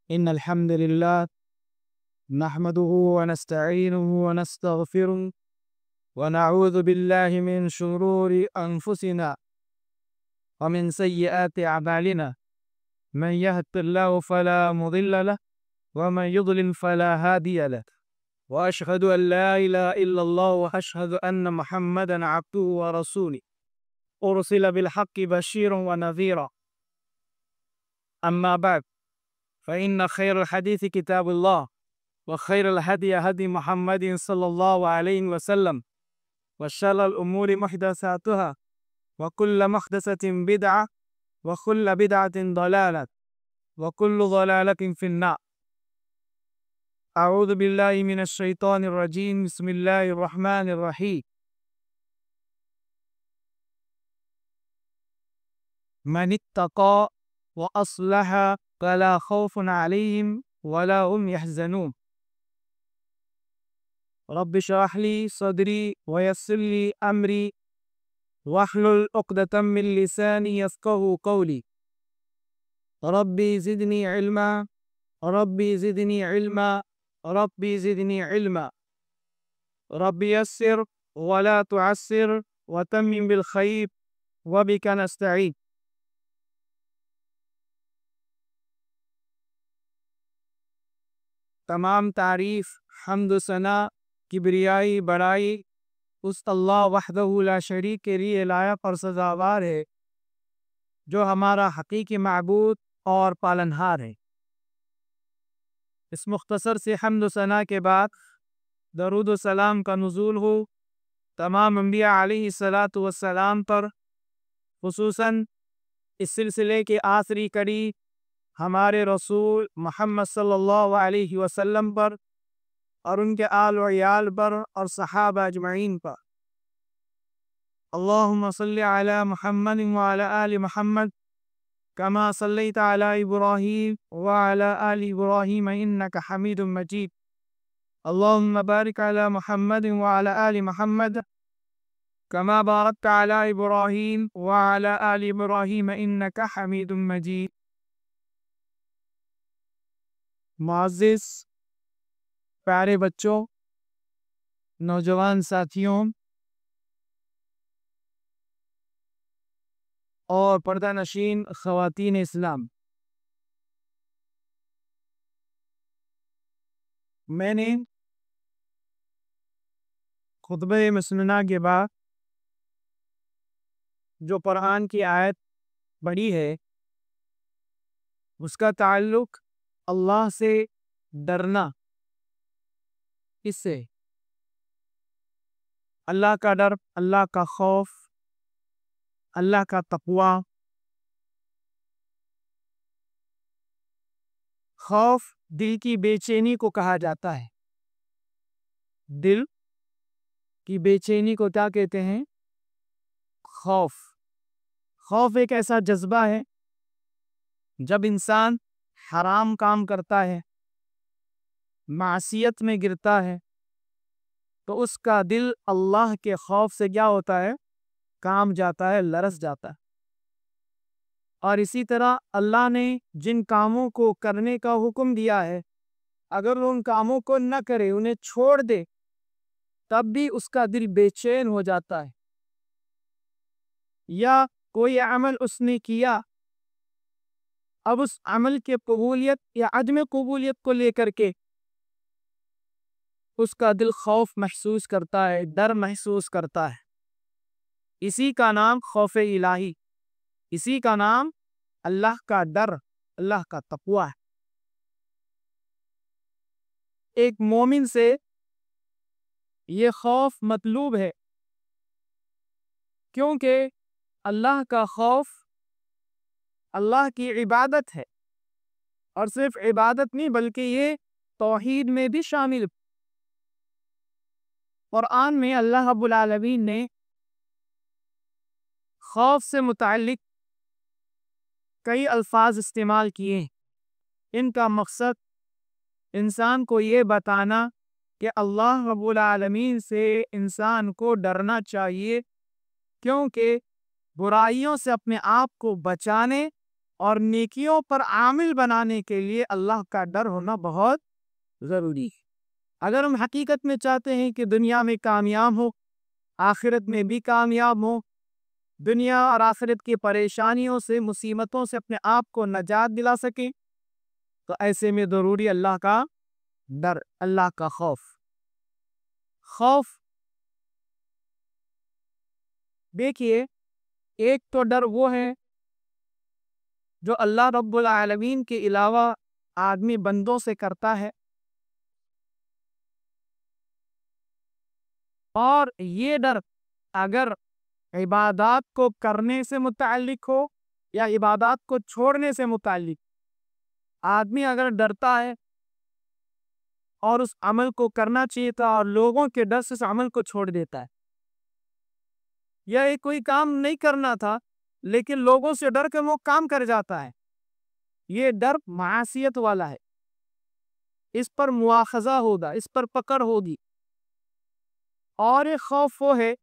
إن الحمد لله نحمده ونستعينه ونستغفره ونعوذ بالله من شرور أنفسنا ومن سيئات أعمالنا. من يهد الله فلا مضل له ومن يضلل فلا هادي له، وأشهد أن لا إله إلا الله وأشهد أن محمدا عبده ورسوله أرسل بالحق بشيرا ونذيرا. أما بعد، فإن خير الحديث كتاب الله، وخير الهدي هدي محمد صلى الله عليه وسلم، وشر الأمور محدثاتها، وكل محدثة بدعة، وكل بدعة ضلالة، وكل ضلالة في النار. أعوذ بالله من الشيطان الرجيم. بسم الله الرحمن الرحيم. من اتقى وأصلح فلا خوف عليهم ولا هم يحزنون. رب اشرح لي صدري ويسر لي أمري واحلل عقدة من لساني يفقهوا قولي. ربي زدني علما، ربي زدني علما، ربي زدني علما. رب يسر ولا تعسر وتمم بالخير وبك نستعين. تمام تعریف، حمد و ثنا، کبریائی، بڑائی اس اللہ وحدہ لا شریک کے لیے لائق اور سزاوار ہے، جو ہمارا حقیقی معبود اور پالنہار ہے۔ اس مختصر سے حمد و ثنا کے بعد درود و سلام کا نزول ہو تمام انبیاء علیہ الصلاۃ والسلام پر، خصوصاً اس سلسلے کے آخری کڑی ہمارے رسول محمد صلی اللہ علیہ وسلم پر اور ان کے آل و عیال پر اور صحابہ اجمعین پر۔ اللہم صلی علی محمد وعلی آل محمد کما صلیت علی ابراہیم وعلی آل ابراہیم انک حمید مجید۔ اللہم بارک علی محمد وعلی آل محمد کما بارکت علی ابراہیم وعلی آل ابراہیم انک حمید مجید۔ معزز پیارے بچوں، نوجوان ساتھیوں اور پردہ نشین خواتین اسلام، میں نے خطبہ مسنونہ کے بعد جو قرآن کی آیت پڑھی ہے اس کا تعلق اللہ سے ڈرنا، اس سے اللہ کا ڈر، اللہ کا خوف، اللہ کا تقوی۔ خوف دل کی بے چینی کو کہا جاتا ہے۔ دل کی بے چینی کو کیا کہتے ہیں؟ خوف۔ خوف ایک ایسا جذبہ ہے جب انسان حرام کام کرتا ہے، معصیت میں گرتا ہے، تو اس کا دل اللہ کے خوف سے کیا ہوتا ہے؟ کام جاتا ہے، لرز جاتا ہے۔ اور اسی طرح اللہ نے جن کاموں کو کرنے کا حکم دیا ہے، اگر وہ ان کاموں کو نہ کرے، انہیں چھوڑ دے، تب بھی اس کا دل بے چین ہو جاتا ہے۔ یا کوئی عمل اس نے کیا، اب اس عمل کے قبولیت یا عدم قبولیت کو لے کر کے اس کا دل خوف محسوس کرتا ہے، ڈر محسوس کرتا ہے۔ اسی کا نام خوف الہی، اسی کا نام اللہ کا ڈر، اللہ کا تقوی ہے۔ ایک مومن سے یہ خوف مطلوب ہے، کیونکہ اللہ کا خوف اللہ کی عبادت ہے، اور صرف عبادت نہیں بلکہ یہ توحید میں بھی شامل۔ قرآن میں اللہ رب العالمین نے خوف سے متعلق کئی الفاظ استعمال کیے۔ ان کا مقصد انسان کو یہ بتانا کہ اللہ رب العالمین سے انسان کو ڈرنا چاہیے، کیونکہ برائیوں سے اپنے آپ کو بچانے اور نیکیوں پر عامل بنانے کے لیے اللہ کا ڈر ہونا بہت ضروری ہے۔ اگر ہم حقیقت میں چاہتے ہیں کہ دنیا میں کامیاب ہو، آخرت میں بھی کامیاب ہو، دنیا اور آخرت کی پریشانیوں سے، مصیبتوں سے اپنے آپ کو نجات دلا سکیں، تو ایسے میں ضروری اللہ کا ڈر، اللہ کا خوف۔ خوف دیکھیے، ایک تو ڈر وہ ہے جو اللہ رب العالمین کے علاوہ آدمی بندوں سے کرتا ہے، اور یہ ڈر اگر عبادات کو کرنے سے متعلق ہو یا عبادات کو چھوڑنے سے متعلق، آدمی اگر ڈرتا ہے اور اس عمل کو کرنا چاہیے تھا اور لوگوں کے ڈر سے اس عمل کو چھوڑ دیتا ہے، یا یہ کوئی کام نہیں کرنا تھا لیکن لوگوں سے ڈر کے وہ کام کر جاتا ہے، یہ ڈر معصیت والا ہے، اس پر مواخذہ ہوگا، اس پر پکڑ ہوگی۔ اور ایک خوف وہ ہے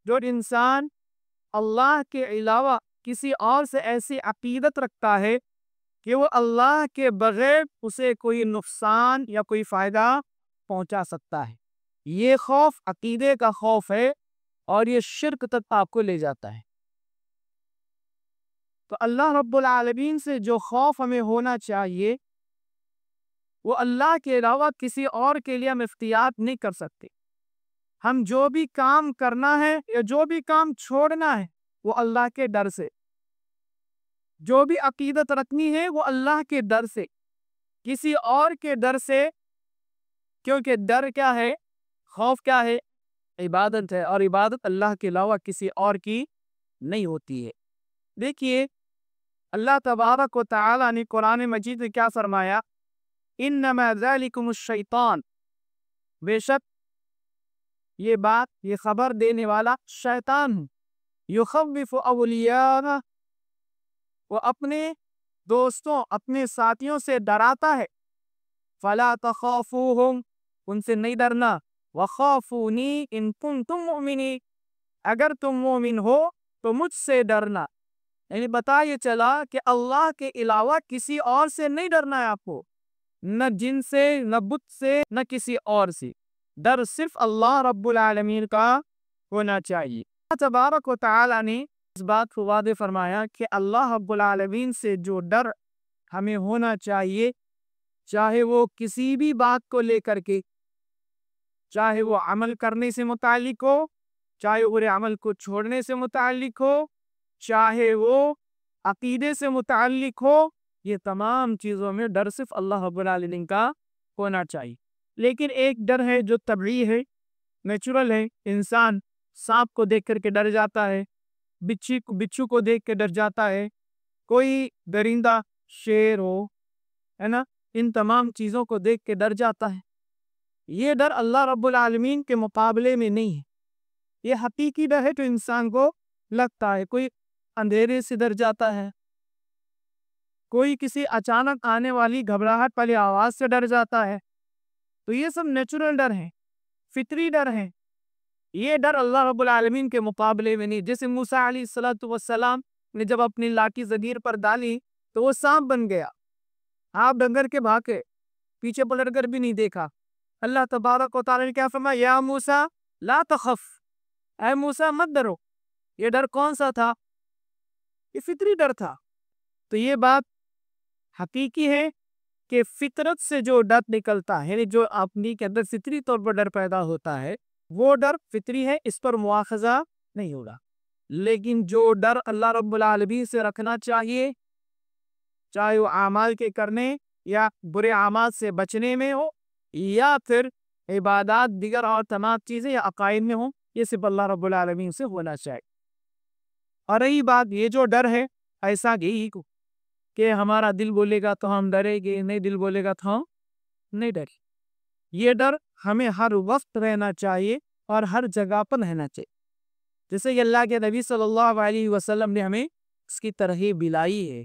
جو انسان اللہ کے علاوہ کسی اور سے ایسی عقیدت رکھتا ہے کہ وہ اللہ کے بغیر اسے کوئی نقصان یا کوئی فائدہ پہنچا سکتا ہے، یہ خوف عقیدے کا خوف ہے اور یہ شرک تک آپ کو لے جاتا ہے۔ تو اللہ رب العالمین سے جو خوف ہمیں ہونا چاہیے وہ اللہ کے علاوہ کسی اور کے لیے ہم اختیار نہیں کر سکتے۔ ہم جو بھی کام کرنا ہے یا جو بھی کام چھوڑنا ہے وہ اللہ کے ڈر سے، جو بھی عقیدت رکھنی ہے وہ اللہ کے ڈر سے، کسی اور کے ڈر سے، کیونکہ ڈر کیا ہے، خوف کیا ہے، عبادت ہے، اور عبادت اللہ کے علاوہ کسی اور کی نہیں ہوتی ہے۔ دیکھیے اللہ تبارک و تعالی نے قرآن مجید میں کیا فرمایا، انما ذالکم الشیطان، بے شک یہ بات، یہ خبر دینے والا شیطان ہے، یخوف اولیاءہ، وہ اپنے دوستوں، اپنے ساتھیوں سے ڈراتا ہے، فلا تخافوہم، ان سے نہیں ڈرنا، وخافونی ان کنتم مؤمنین، اگر تم مومن ہو تو مجھ سے ڈرنا۔ یعنی بتا یہ چلا کہ اللہ کے علاوہ کسی اور سے نہیں ڈرنا ہے آپ کو، نہ جن سے، نہ بت سے، نہ کسی اور سے، ڈر صرف اللہ رب العالمین کا ہونا چاہیے۔ اللہ تبارک و تعالی نے اس بات کو واضح فرمایا کہ اللہ رب العالمین سے جو ڈر ہمیں ہونا چاہیے، چاہے وہ کسی بھی بات کو لے کر کے، چاہے وہ عمل کرنے سے متعلق ہو، چاہے وہ عمل کو چھوڑنے سے متعلق ہو، چاہے وہ عقیدے سے متعلق ہو، یہ تمام چیزوں میں ڈر صرف اللہ رب العالمین کا ہونا چاہیے۔ لیکن ایک ڈر ہے جو طبعی ہے، نیچرل ہے، انسان سانپ کو دیکھ کر کے ڈر جاتا ہے، بچھو کو دیکھ کے ڈر جاتا ہے، کوئی درندہ، شیر ہو، ہے نا، ان تمام چیزوں کو دیکھ کے ڈر جاتا ہے۔ یہ ڈر اللہ رب العالمین کے مقابلے میں نہیں ہے، یہ حقیقی ڈر ہے جو انسان کو لگتا ہے۔ کوئی اندھیرے سے ڈر جاتا ہے، کوئی کسی اچانک آنے والی گھبراہٹ والی آواز سے ڈر جاتا ہے، تو یہ سب نیچرل ڈر ہیں، فطری ڈر ہیں۔ یہ ڈر اللہ رب العالمین کے مقابلے میں نہیں۔ جیسے موسیٰ علیہ السلام نے جب اپنی لاٹھی زگیر پر ڈالی تو وہ سانپ بن گیا، آپ ڈنگر کے بھاگے، پیچھے پلٹ کر بھی نہیں دیکھا۔ اللہ تبارک و تعالی نے کیا فرمایا، یا موسیٰ لا تخف، اے موسیٰ مت ڈرو۔ یہ ڈر کون سا تھا؟ یہ فطری ڈر تھا۔ تو یہ بات حقیقی ہے کہ فطرت سے جو ڈر نکلتا ہے، جو اپنی کے اندر فطری طور پر ڈر پیدا ہوتا ہے، وہ ڈر فطری ہے، اس پر مواخذہ نہیں ہوگا۔ لیکن جو ڈر اللہ رب العالمین سے رکھنا چاہیے، چاہے وہ اعمال کے کرنے یا برے اعمال سے بچنے میں ہو، یا پھر عبادات دیگر اور تمام چیزیں یا عقائد میں ہوں، یہ صرف اللہ رب العالمین سے ہونا چاہیے۔ اور رہی بات یہ جو ڈر ہے، ایسا ہی کہ ہمارا دل بولے گا تو ہم ڈریں گے، نہیں دل بولے گا تو ہم نہیں ڈریں۔ یہ ڈر ہمیں ہر وقت رہنا چاہیے اور ہر جگہ پر رہنا چاہیے، جیسے کہ اللہ کے نبی صلی اللہ علیہ وسلم نے ہمیں اس کی ترغیب دلائی ہے۔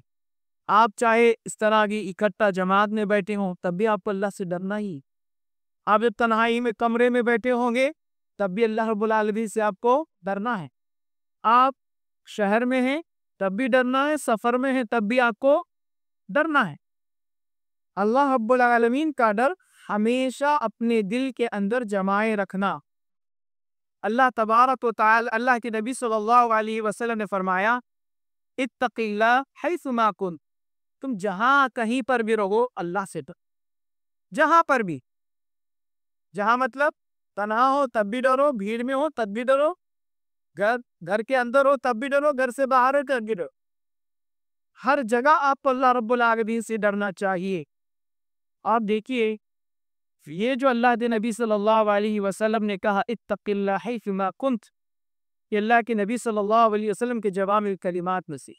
آپ چاہے اس طرح کی اکٹھا جماعت میں بیٹھے ہوں تب بھی آپ کو اللہ سے ڈرنا ہی، آپ جب تنہائی میں کمرے میں بیٹھے ہوں گے تب بھی اللہ رب العالمین سے آپ کو ڈرنا ہے، آپ شہر میں ہیں تب بھی ڈرنا ہے، سفر میں ہے تب بھی آپ کو ڈرنا ہے۔ اللہ رب العالمین کا ڈر ہمیشہ اپنے دل کے اندر جمائے رکھنا۔ اللہ تبارک و تعالی، اللہ کے نبی صلی اللہ علیہ وسلم نے فرمایا اتق اللہ حیث ما کنت، تم جہاں کہیں پر بھی رہو اللہ سے ڈرو، جہاں پر بھی، جہاں مطلب تنہا ہو تب بھی ڈرو، بھیڑ میں ہو تب بھی ڈرو، گھر کے اندر ہو تب بھی ڈرو، گھر سے باہر ہو تب بھی ڈرو، ہر جگہ آپ کو اللہ رب العالمین سے ڈرنا چاہیے۔ آپ دیکھیے یہ جو اللہ کے نبی صلی اللہ علیہ وسلم نے کہا اتق اللہ حیث ما کنت، یہ اللہ کے نبی صلی اللہ علیہ وسلم کے جوامع الکلمات میں سے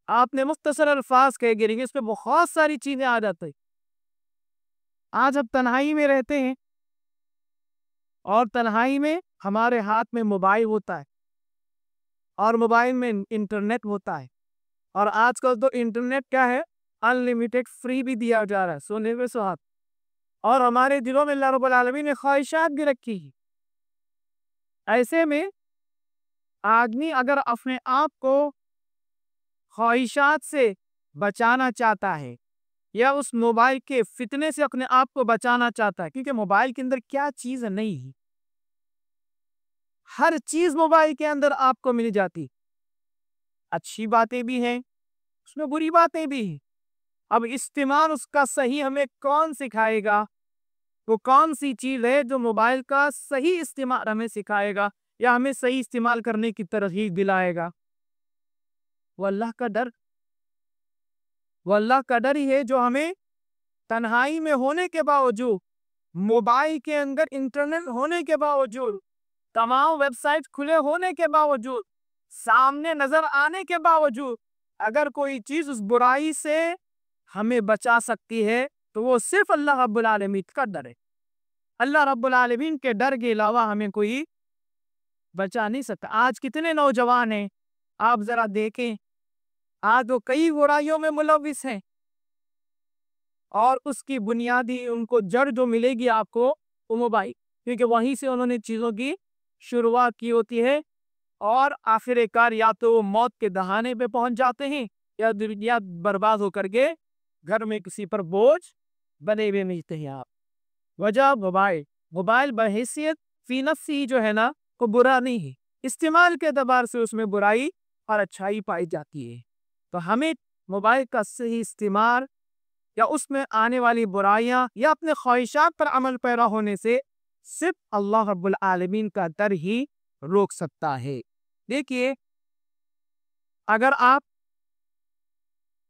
آپ نے مختصر الفاظ کہہ گئے، اس پہ بہت ساری چیزیں آ جاتی ہیں۔ آج ہم تنہائی میں رہتے ہیں اور تنہائی میں ہمارے ہاتھ میں موبائل ہوتا ہے اور موبائل میں انٹرنیٹ ہوتا ہے، اور آج کل تو انٹرنیٹ کیا ہے، انلیمیٹڈ فری بھی دیا جا رہا ہے، سونے میں سہاگ، اور ہمارے دلوں میں اللہ رب العالمین نے خواہشات بھی رکھی ہیں۔ ایسے میں آدمی اگر اپنے آپ کو خواہشات سے بچانا چاہتا ہے یا اس موبائل کے فتنے سے اپنے آپ کو بچانا چاہتا ہے، کیونکہ موبائل کے اندر کیا چیز نہیں ہے، ہر چیز موبائل کے اندر آپ کو مل جاتی، اچھی باتیں بھی ہیں اس میں بری باتیں بھی ہیں۔ اب استعمال اس کا صحیح ہمیں کون سکھائے گا؟ وہ کون سی چیز ہے جو موبائل کا صحیح استعمال ہمیں سکھائے گا یا ہمیں صحیح استعمال کرنے کی ترغیب دلائے گا؟ وہ اللہ کا ڈر، وہ اللہ کا ڈر ہی ہے جو ہمیں تنہائی میں ہونے کے باوجود، موبائل کے اندر انٹرنیٹ ہونے کے باوجود، تمام ویب سائٹ کھلے ہونے کے باوجود، سامنے نظر آنے کے باوجود، اگر کوئی چیز اس برائی سے ہمیں بچا سکتی ہے تو وہ صرف اللہ رب العالمین کا ڈر ہے۔ اللہ رب العالمین کے ڈر کے علاوہ ہمیں کوئی بچا نہیں سکتا۔ آج کتنے نوجوان ہیں آپ ذرا دیکھیں، آج وہ کئی برائیوں میں ملوث ہیں، اور اس کی بنیادی ان کو جڑ جو ملے گی آپ کو وہ موبائل، کیونکہ وہیں سے انہوں نے چیزوں کی شروعات کی ہوتی ہے، اور آخر کار یا تو وہ موت کے دہانے پہ پہنچ جاتے ہیں یا دنیا برباد ہو کر کے گھر میں کسی پر بوجھ بنے ہوئے ملتے ہیں۔ آپ وجہ موبائل بحیثیت فی نفسی جو ہے نا وہ برا نہیں ہے، استعمال کے اعتبار سے اس میں برائی اور اچھائی پائی جاتی ہے، تو ہمیں موبائل کا صحیح استعمال یا اس میں آنے والی برائیاں یا اپنے خواہشات پر عمل پیرا ہونے سے صرف اللہ رب العالمین کا ڈر ہی روک سکتا ہے۔ دیکھیے اگر آپ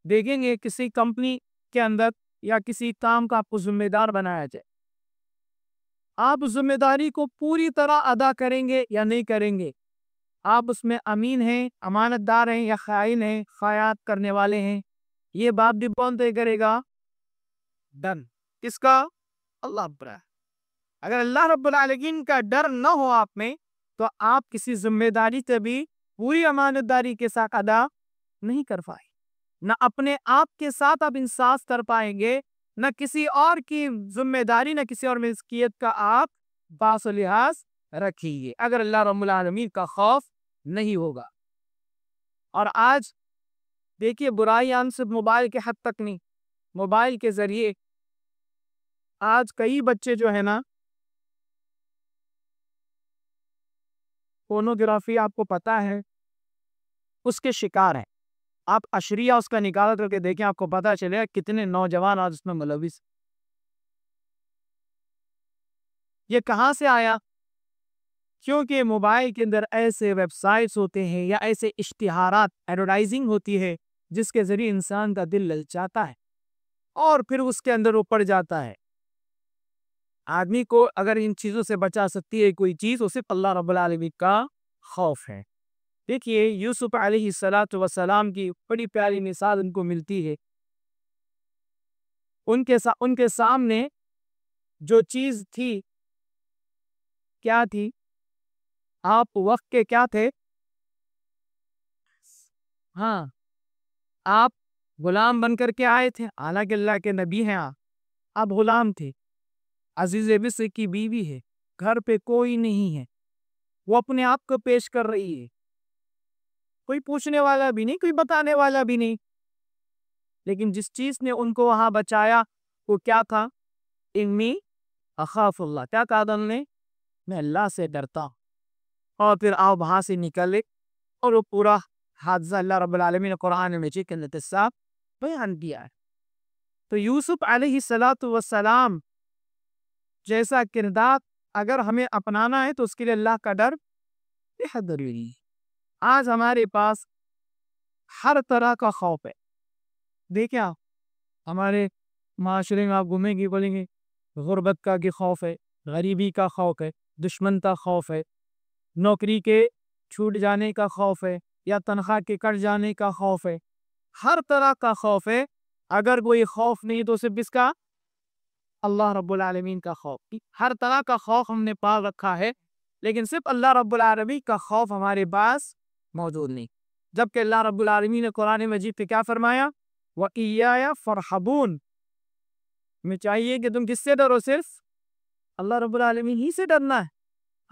دیکھیں گے کسی کمپنی کے اندر یا کسی کام کا آپ کو ذمہ دار بنایا جائے، آپ اس ذمہ داری کو پوری طرح ادا کریں گے یا نہیں کریں گے؟ آپ اس میں امین ہیں، امانت دار ہیں یا خائن ہیں، خیانت کرنے والے ہیں؟ یہ بات بھی کون طے کرے گا؟ ڈر کس کا؟ اللہ پر۔ اگر اللہ رب العالمین کا ڈر نہ ہو آپ میں تو آپ کسی ذمہ داری سے بھی پوری امانت داری کے ساتھ ادا نہیں کر پائے، نہ اپنے آپ کے ساتھ آپ انصاف کر پائیں گے، نہ کسی اور کی ذمہ داری، نہ کسی اور ملکیت کا آپ باس و لحاظ رکھیں گے اگر اللہ رب العالمین کا خوف نہیں ہوگا۔ اور آج دیکھیے برائیاں صرف موبائل کے حد تک نہیں، موبائل کے ذریعے آج کئی بچے جو ہے نا پورنوگرافی آپ کو پتا ہے اس کے شکار ہیں۔ آپ اشریہ اس کا نکال کر کے دیکھیں، آپ کو پتا چلے گا کتنے نوجوان آج اس میں ملوث۔ یہ کہاں سے آیا؟ کیونکہ موبائل کے اندر ایسے ویب سائٹس ہوتے ہیں یا ایسے اشتہارات، ایڈورٹائزنگ ہوتی ہے جس کے ذریعے انسان کا دل للچاتا ہے اور پھر اس کے اندر وہ پڑ جاتا ہے۔ آدمی کو اگر ان چیزوں سے بچا سکتی ہے کوئی چیز، وہ صرف اللہ رب العالمین کا خوف ہے۔ دیکھیے یوسف علیہ السلام کی بڑی پیاری مثال ان کو ملتی ہے۔ ان کے سامنے جو چیز تھی کیا تھی؟ آپ وقت کے کیا تھے؟ ہاں، آپ غلام بن کر کے آئے تھے، حالانکہ اللہ کے نبی ہیں، آپ غلام تھے، عزیز مصر کی بیوی ہے، گھر پہ کوئی نہیں ہے، وہ اپنے آپ کو پیش کر رہی ہے، کوئی پوچھنے والا بھی نہیں، کوئی بتانے والا بھی نہیں. لیکن جس چیز نے ان کو وہاں بچایا وہ کیا تھا؟ انی اخاف اللہ. کیا کہا تھا انہوں نے؟ میں اللہ سے ڈرتا ہوں. اور پھر آپ وہاں سے نکلے اور وہ پورا حادثہ اللہ رب العالمین نے قرآن مجید کے اندر صاف بیان کیا ہے. تو یوسف علیہ السلام جیسا کردار اگر ہمیں اپنانا ہے تو اس کے لیے اللہ کا ڈر بہت ضروری ہے. آج ہمارے پاس ہر طرح کا خوف ہے. دیکھیں آپ ہمارے معاشرے میں آپ گھومیں گے بولیں گے غربت کا بھی خوف ہے، غریبی کا خوف ہے، دشمن کا خوف ہے، نوکری کے چھوٹ جانے کا خوف ہے، یا تنخواہ کے کٹ جانے کا خوف ہے. ہر طرح کا خوف ہے. اگر کوئی خوف نہیں تو صرف اس کا اللہ رب العالمین کا خوف. ہر طرح کا خوف ہم نے پال رکھا ہے لیکن صرف اللہ رب العالمین کا خوف ہمارے پاس موجود نہیں. جبکہ اللہ رب العالمین نے قرآن مجید پہ کیا فرمایا؟ وَإِيَّايَ فَارْحَبُونَ. ہمیں چاہیے کہ تم کس سے ڈرو؟ صرف اللہ رب العالمین ہی سے ڈرنا ہے.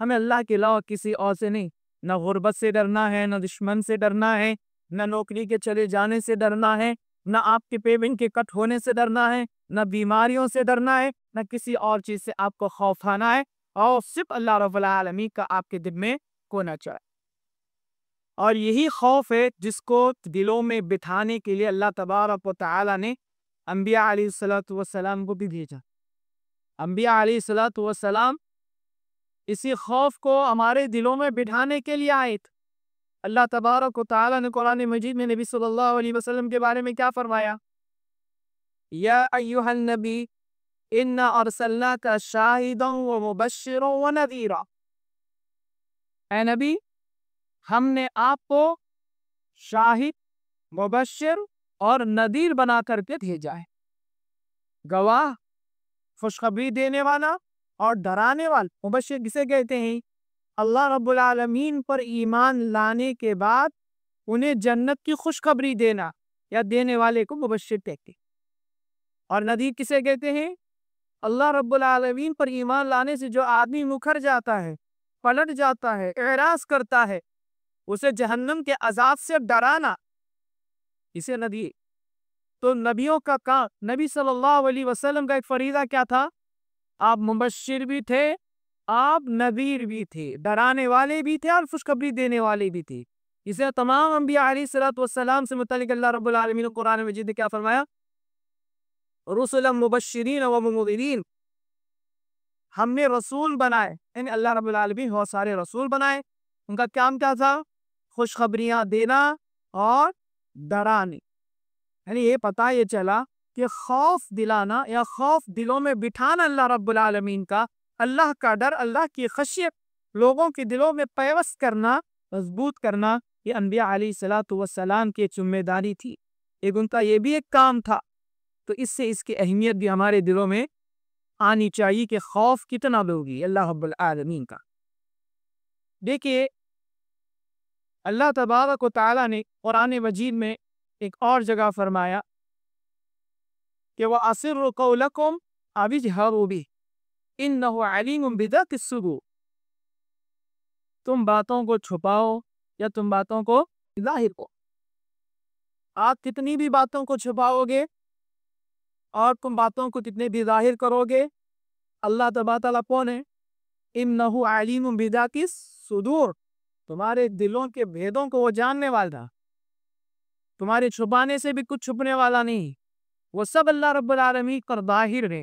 ہمیں اللہ کے علاوہ کسی اور سے نہیں. نہ غربت سے ڈرنا ہے، نہ دشمن سے ڈرنا ہے، نہ نوکری کے چلے جانے سے ڈرنا ہے، نہ آپ کے پیمنٹ کے کٹ ہونے سے ڈرنا ہے، نہ بیماریوں سے ڈرنا ہے، نہ کسی اور چیز سے آپ کو خوف آنا ہے. اور صرف اللہ رب العالمین کا آپ کے دل میں ہونا چاہے. اور یہی خوف ہے جس کو دلوں میں بٹھانے کے لیے اللہ تبارک و تعالی نے انبیاء علیہ السلام کو بھی بھیجا. انبیاء علیہ السلام اسی خوف کو ہمارے دلوں میں بٹھانے کے لیے آئے تھے. اللہ تبارک و تعالی نے قرآن مجید میں نبی صلی اللہ علیہ وسلم کے بارے میں کیا فرمایا؟ یا ایھا النبی انا ارسلناک شاہدا ومبشرا ونذیرا. اے نبی ہم نے آپ کو شاہد، مبشر اور نذیر بنا کر کے بھیجا ہے. گواہ، خوشخبری دینے والا اور ڈرانے والا. مبشر کسے کہتے ہیں؟ اللہ رب العالمین پر ایمان لانے کے بعد انہیں جنت کی خوشخبری دینا یا دینے والے کو مبشر کہتے ہیں. اور نذیر کسے کہتے ہیں؟ اللہ رب العالمین پر ایمان لانے سے جو آدمی مکر جاتا ہے، پلٹ جاتا ہے، اعراض کرتا ہے، اسے جہنم کے عذاب سے ڈرانا، اسے نذیر. تو نبیوں کا کام، نبی صلی اللہ علیہ وسلم کا ایک فریضہ کیا تھا؟ آپ مبشر بھی تھے، آپ نذیر بھی تھے، ڈرانے والے بھی تھے اور خوشخبری دینے والے بھی تھے. اسے تمام انبیاء علیہ السلام سے متعلق اللہ رب العالمین قرآن مجید نے کیا فرمایا؟ رسلا مبشرین و منذرین. ہم نے رسول بنائے، یعنی اللہ رب العالمین بہت سارے رسول بنائے. ان کا کام کیا تھا؟ خوشخبریاں دینا اور ڈرانے. یعنی یہ پتہ یہ چلا کہ خوف دلانا یا خوف دلوں میں بٹھانا اللہ رب العالمین کا، اللہ کا ڈر، اللہ کی خشیت لوگوں کے دلوں میں پیوست کرنا، مضبوط کرنا، یہ انبیاء علیہ السلام کی ذمہ داری تھی. ایک ان کا یہ بھی ایک کام تھا. تو اس سے اس کی اہمیت بھی ہمارے دلوں میں آنی چاہیے کہ خوف کتنا ہوگی اللہ رب العالمین کا. دیکھیے اللہ تبارک و تعالی نے قرآن مجید میں ایک اور جگہ فرمایا کہ وَأَسِرُّوا قَوْلَكُمْ أَوِ اجْهَرُوا بِهِ إِنَّهُ عَلِيمٌ بِذَاتِ الصُّدُورِ. تم باتوں کو چھپاؤ یا تم باتوں کو ظاہر کرو. آپ کتنی بھی باتوں کو چھپاؤ گے اور تم باتوں کو کتنے بھی ظاہر کرو گے، اللہ تبارک و تعالیٰ کون ہے؟ إِنَّهُ عَلِيمٌ بِذَاتِ الصُّدُورِ. تمہارے دلوں کے بھیدوں کو وہ جاننے والا، تمہارے چھپانے سے بھی کچھ چھپنے والا نہیں. وہ سب اللہ رب العالمین پر ظاہر ہے.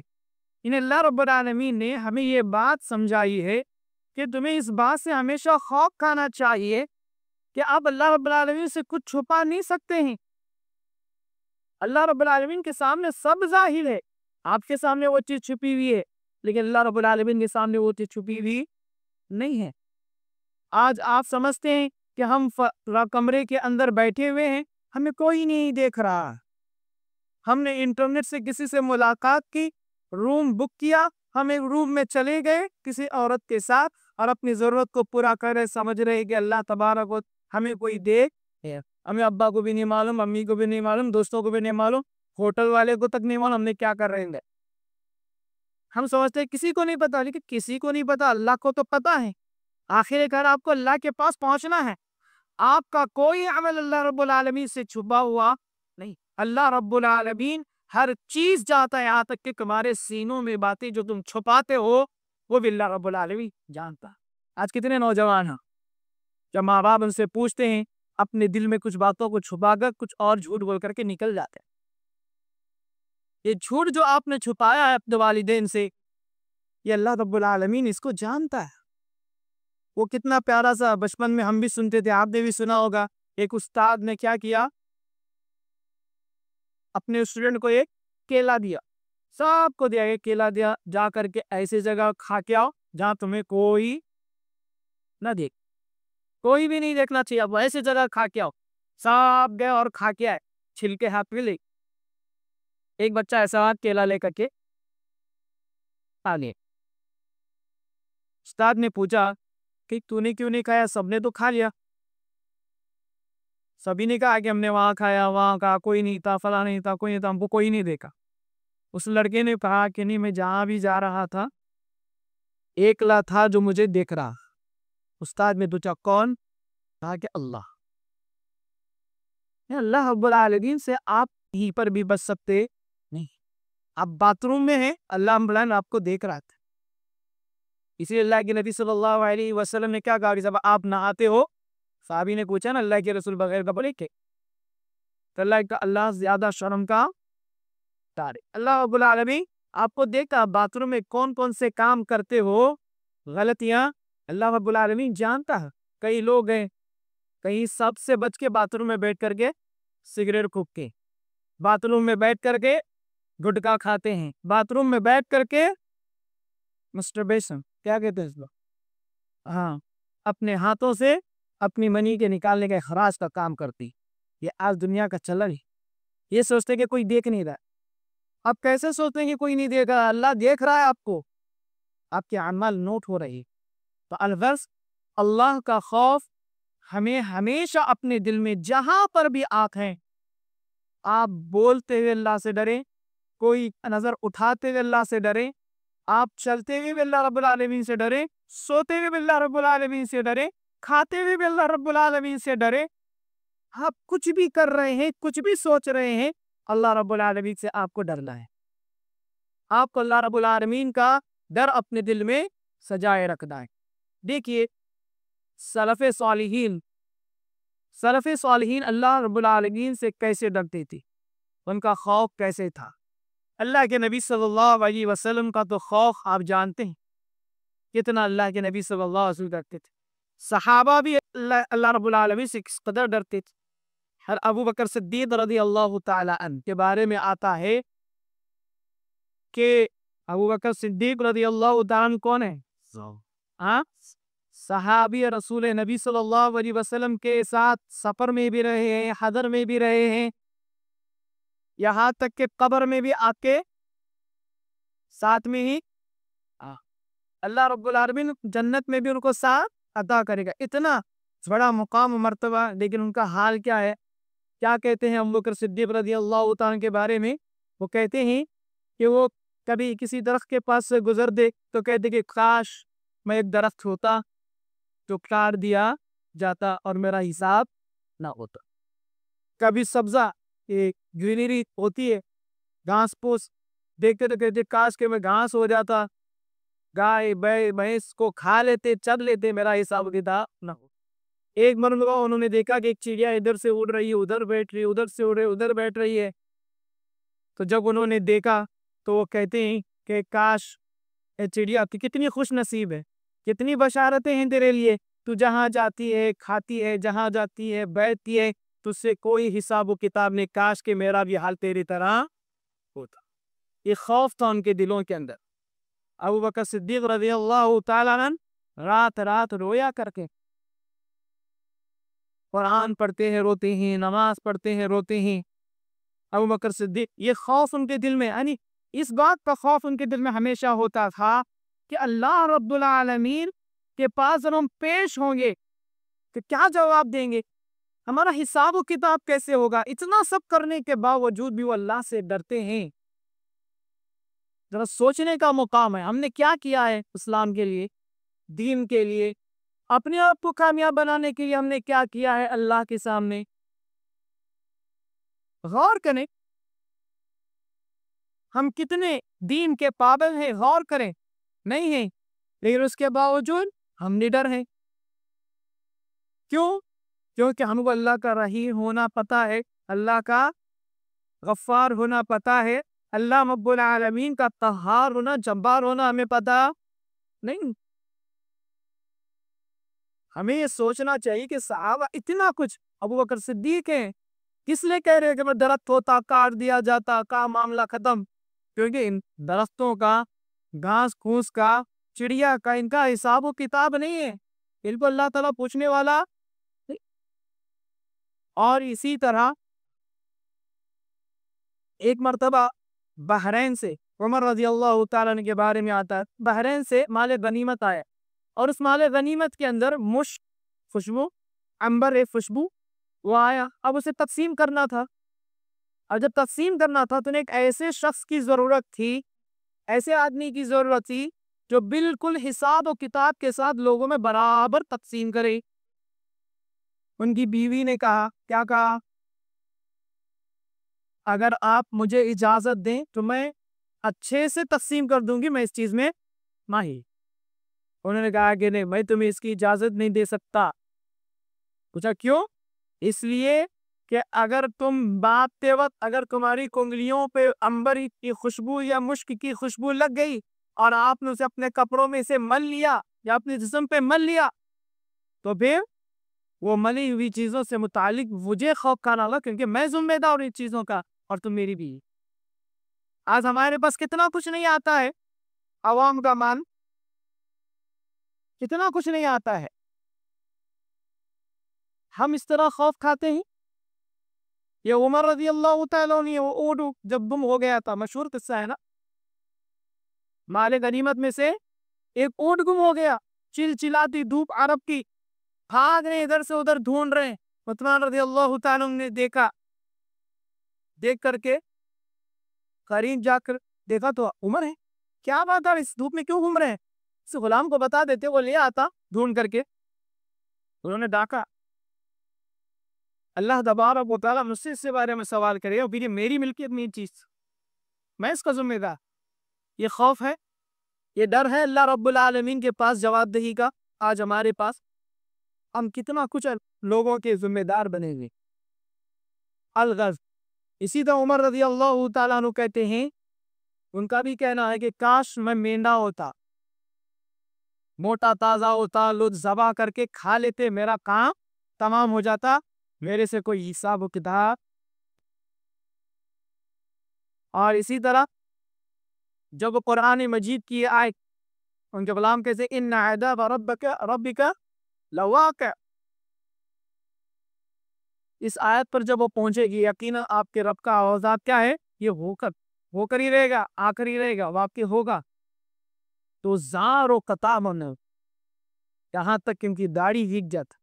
انہیں اللہ رب العالمین نے ہمیں یہ بات سمجھائی ہے کہ تمہیں اس بات سے ہمیشہ خوف کھانا چاہیے کہ آپ اللہ رب العالمین سے کچھ چھپا نہیں سکتے ہیں. اللہ رب العالمین کے سامنے سب ظاہر ہے. آپ کے سامنے وہ چیز چھپی ہوئی ہے لیکن اللہ رب العالمین کے سامنے وہ چیز چھپی ہوئی نہیں ہے. آج آپ سمجھتے ہیں کہ ہم کمرے کے اندر بیٹھے ہوئے ہیں، ہمیں کوئی نہیں دیکھ رہا. ہم نے انٹرنیٹ سے کسی سے ملاقات کی، روم بک کیا، ہم ایک روم میں چلے گئے کسی عورت کے ساتھ اور اپنی ضرورت کو پورا کر رہے، سمجھ رہے کہ اللہ تبارک و ہمیں کوئی دیکھ ہے. ہمیں ابا کو بھی نہیں معلوم، امی کو بھی نہیں معلوم، دوستوں کو بھی نہیں معلوم، ہوٹل والے کو تک نہیں معلوم ہم نے کیا کر رہے ہیں. ہم سمجھتے ہیں کسی کو نہیں پتا، لیکن کسی کو نہیں پتا، اللہ کو تو پتا ہے. آخر کار آپ کو اللہ کے پاس پہنچنا ہے. آپ کا کوئی عمل اللہ رب العالمین سے چھپا ہوا نہیں. اللہ رب العالمین ہر چیز جانتا ہے، یہاں تک کہ تمہارے سینوں میں باتیں جو تم چھپاتے ہو وہ بھی اللہ رب العالمین جانتا. آج کتنے نوجوان ہیں جب ماں باپ ان سے پوچھتے ہیں اپنے دل میں کچھ باتوں کو چھپا کر کچھ اور جھوٹ بول کر کے نکل جاتے ہیں. یہ جھوٹ جو آپ نے چھپایا ہے اپنے والدین سے، یہ اللہ رب العالمین اس کو جانتا ہے. وہ کتنا پیارا سا بچپن میں ہم بھی سنتے تھے، آپ نے بھی سنا ہوگا. ایک استاد نے کیا کیا، اپنے اسٹوڈنٹ کو ایک کیلا دیا، سب کو دیا، ایک کیلا دیا، جا کر کے ایسی جگہ کھا کے آؤ جہاں تمہیں کوئی نہ دیکھ، کوئی بھی نہیں دیکھنا چاہیے. اب ایسی جگہ کھا کے آؤ. سب گئے اور کھا کے آئے، چھلکے ہاتھ میں لے. ایک بچہ ایسا کیلا لے کر کے آ گیا. استاد نے پوچھا کہ تو نے کیوں نہیں کھایا؟ سب نے تو کھا لیا. سبھی نے کہا کہ ہم نے وہاں کھایا، وہاں کہا کوئی نہیں تھا، فلاں نہیں تھا، کوئی نہیں تھا، ہم کو کوئی نہیں دیکھا. اس لڑکے نے کہا کہ نہیں، میں جہاں بھی جا رہا تھا ایک لا تھا جو مجھے دیکھ رہا. استاد نے پوچھا کون؟ کہا کہ اللہ. اللہ رب العالمین سے آپ یہیں پر بھی بچ سکتے نہیں. آپ باتھ روم میں ہیں، اللہ امبلان آپ کو دیکھ رہا تھا. اسی لیے اللہ کے نبی صلی اللہ علیہ وسلم نے کیا کہا کہ جب آپ نہاتے ہو، صحابی نے پوچھا نا اللہ کے رسول بغیر کپڑے کے، تو اللہ زیادہ شرم کا تارے. اللہ رب العالمین آپ کو دیکھتا باتھ روم میں کون کون سے کام کرتے ہو، غلطیاں اللہ رب العالمین جانتا ہے. کئی لوگ ہیں کہیں سب سے بچ کے باتھ روم میں بیٹھ کر کے سگریٹ پھونکتے، باتھ روم میں بیٹھ کر کے گٹکا کھاتے ہیں، باتھ روم میں بیٹھ کر کے مسٹربیشن کیا کہتے ہیں اس کو، ہاں، اپنے ہاتھوں سے اپنی منی کے نکالنے کا اخراج کا کام کرتی. یہ آج دنیا کا چلن ہے. یہ سوچتے کہ کوئی دیکھ نہیں رہا. اب کیسے سوچتے ہیں کہ کوئی نہیں دیکھ رہا؟ اللہ دیکھ رہا ہے آپ کو، آپ کے اعمال نوٹ ہو رہی. تو الغرض اللہ کا خوف ہمیں ہمیشہ اپنے دل میں جہاں پر بھی آنکھ ہیں، آپ بولتے ہوئے اللہ سے ڈریں، کوئی نظر اٹھاتے ہوئے اللہ سے ڈریں، آپ چلتے ہوئے بھی اللہ رب العالمین سے ڈریں، سوتے ہوئے بھی اللہ رب العالمین سے ڈریں، کھاتے ہوئے بھی اللہ رب العالمین سے ڈریں. آپ کچھ بھی کر رہے ہیں، کچھ بھی سوچ رہے ہیں، اللہ رب العالمین سے آپ کو ڈرنا ہے. آپ کو اللہ رب العالمین کا ڈر اپنے دل میں سجائے رکھنا ہے. دیکھیے سلف صالحین اللہ رب العالمین سے کیسے ڈرتے تھے، ان کا خوف کیسے تھا. اللہ کے نبی صلی اللہ علیہ وسلم کا تو خوف آپ جانتے ہیں کتنا اللہ کے نبی صلی اللہ علیہ وسلم ڈرتے تھے. صحابہ بھی اللہ رب العالمین سے کس قدر ڈرتے تھے. ہر ابو بکر صدیق رضی اللہ تعالی عنہ کے بارے میں آتا ہے کہ ابو بکر صدیق رضی اللہ تعالی عنہ کون ہے؟ صحابی رسول نبی صلی اللہ علیہ وسلم کے ساتھ سفر میں بھی رہے ہیں، حضر میں بھی رہے ہیں، یہاں تک کہ قبر میں بھی آ کے ساتھ میں ہی اللہ رب العالمین جنت میں بھی ان کو ساتھ عطا کرے گا. اتنا بڑا مقام و مرتبہ، لیکن ان کا حال کیا ہے؟ کیا کہتے ہیں ابو بکر صدیق رضی اللہ تعالیٰ کے بارے میں؟ وہ کہتے ہیں کہ وہ کبھی کسی درخت کے پاس سے گزر دے تو کہتے کہ کاش میں ایک درخت ہوتا تو کاٹ دیا جاتا اور میرا حساب نہ ہوتا. کبھی سبزہ گرینری ہوتی ہے، گھاس پوس دیکھتے تو کہتے کاش کہ میں گھاس ہو جاتا، گائے بھینس کو کھا لیتے، چر لیتے، میرا حساب کتاب نہ ہو. ایک مرتبہ انہوں نے دیکھا کہ ایک چڑیا ادھر سے اڑ رہی ہے، ادھر بیٹھ رہی ہے، ادھر سے اڑ رہی ہے، ادھر بیٹھ رہی ہے. تو جب انہوں نے دیکھا تو وہ کہتے ہیں کہ کاش اے چڑیا کی کتنی خوش نصیب ہے، کتنی بشارتیں ہیں تیرے لیے، تو جہاں جاتی ہے کھاتی ہے، جہاں جاتی ہے بیٹھتی ہے، تو سے کوئی حساب و کتاب نہیں، کاش کہ میرا بھی حال تیری طرح ہوتا. یہ خوف تھا ان کے دلوں کے اندر. ابو بکر صدیق رضی اللہ تعالیٰ عنہ رات رات رویا کر کے قرآن پڑھتے ہیں روتے ہیں، نماز پڑھتے ہیں روتے ہیں. ابو بکر صدیق، یہ خوف ان کے دل میں، یعنی اس بات کا خوف ان کے دل میں ہمیشہ ہوتا تھا کہ اللہ رب العالمین کے پاس جب ہم پیش ہوں گے تو کیا جواب دیں گے، ہمارا حساب و کتاب کیسے ہوگا. اتنا سب کرنے کے باوجود بھی وہ اللہ سے ڈرتے ہیں. ذرا سوچنے کا مقام ہے، ہم نے کیا کیا ہے اسلام کے لیے، دین کے لیے، اپنے آپ کو کامیاب بنانے کے لیے ہم نے کیا کیا ہے اللہ کے سامنے؟ غور کریں، ہم کتنے دین کے پابند ہیں، غور کریں، نہیں ہیں، لیکن اس کے باوجود ہم نڈر ہیں۔ کیوں؟ کیونکہ ہم کو اللہ کا رحیم ہونا پتا ہے، اللہ کا غفار ہونا پتا ہے، اللہ رب العالمین کا قہار ہونا، جبار ہونا ہمیں پتا نہیں۔ ہمیں یہ سوچنا چاہیے کہ صحابہ اتنا کچھ، ابو بکر صدیق ہیں، کس لیے کہہ رہے ہیں کہ میں درخت ہوتا کاٹ دیا جاتا کا معاملہ ختم؟ کیونکہ ان درختوں کا، گھاس پھوس کا، چڑیا کا، ان کا حساب و کتاب نہیں ہے، ان کو اللہ تعالیٰ پوچھنے والا نہیں۔ اور اسی طرح ایک مرتبہ بحرین سے، عمر رضی اللہ تعالیٰ عنہ کے بارے میں آتا ہے، بحرین سے مال غنیمت آیا، اور اس مال غنیمت کے اندر مشک، خوشبو، عنبر خوشبو وہ آیا۔ اب اسے تقسیم کرنا تھا، اور جب تقسیم کرنا تھا تو ایک ایسے شخص کی ضرورت تھی، ایسے آدمی کی ضرورت تھی جو بالکل حساب و کتاب کے ساتھ لوگوں میں برابر تقسیم کرے۔ ان کی بیوی نے کہا، کیا کہا؟ اگر آپ مجھے اجازت دیں تو میں اچھے سے تقسیم کر دوں گی، میں اس چیز میں ماہر۔ انہوں نے کہا کہ نہیں، میں تمہیں اس کی اجازت نہیں دے سکتا۔ پوچھا کیوں؟ اس لیے کہ اگر تم باتتے وقت اگر تمہاری کنگلیوں پہ عنبر کی خوشبو یا مشک کی خوشبو لگ گئی اور آپ نے اسے اپنے کپڑوں میں سے مل لیا یا اپنے جسم پہ مل لیا، تو پھر وہ ملی ہوئی چیزوں سے متعلق مجھے خوف کھانا ہوگا، کیونکہ میں ذمہ دار ہوں ان چیزوں کا، اور تم میری بھی۔ آج ہمارے پاس کتنا کچھ نہیں آتا ہے، عوام کا مال کتنا کچھ نہیں آتا ہے، ہم اس طرح خوف کھاتے ہیں۔ یہ عمر رضی اللہ تعالیٰ عنہ وہ اونٹ جب گم ہو گیا تھا، مشہور قصہ ہے نا، مال غنیمت میں سے ایک اونٹ گم ہو گیا، چلچلاتی دھوپ عرب کی، بھاگ رہے ادھر سے ادھر ڈھونڈ رہے۔ عثمان رضی اللہ تعالیٰ عنہ نے دیکھا، دیکھ کر کے قریب جا کر دیکھا تو عمر ہے، کیا بات ہے، اس دھوپ میں کیوں گھوم رہے ہیں؟ اس غلام کو بتا دیتے، وہ لے آتا ڈھونڈ کر کے۔ انہوں نے ڈاکا، اللہ تبارک و تعالیٰ مجھ سے اس کے بارے میں سوال کرے گا، پھر یہ میری ملکیت میں چیز، میں اس کا ذمہ دار۔ یہ خوف ہے، یہ ڈر ہے اللہ رب العالمین کے پاس جواب دہی کا۔ آج ہمارے پاس ہم کتنا کچھ لوگوں کے ذمہ دار بنے ہوئے۔ الغرض، اسی طرح عمر رضی اللہ تعالیٰ عنہ کہتے ہیں، ان کا بھی کہنا ہے کہ کاش میں مینڈا ہوتا، موٹا تازہ ہوتا، لوگ ذبح کر کے کھا لیتے، میرا کام تمام ہو جاتا، میرے سے کوئی حساب و کتاب۔ اور اسی طرح جب قرآن مجید کی آیت ان کے غلام کیسے ان عذاب ربک لواقع، اس آیت پر جب وہ پہنچے گی، یقینا آپ کے رب کا عذاب کیا ہے، یہ ہو کر ہی رہے گا، آ کر ہی رہے گا، واقع ہوگا۔ تو زار و قطع من، یہاں تک کہ ان کی داڑھی بھیگ جاتا،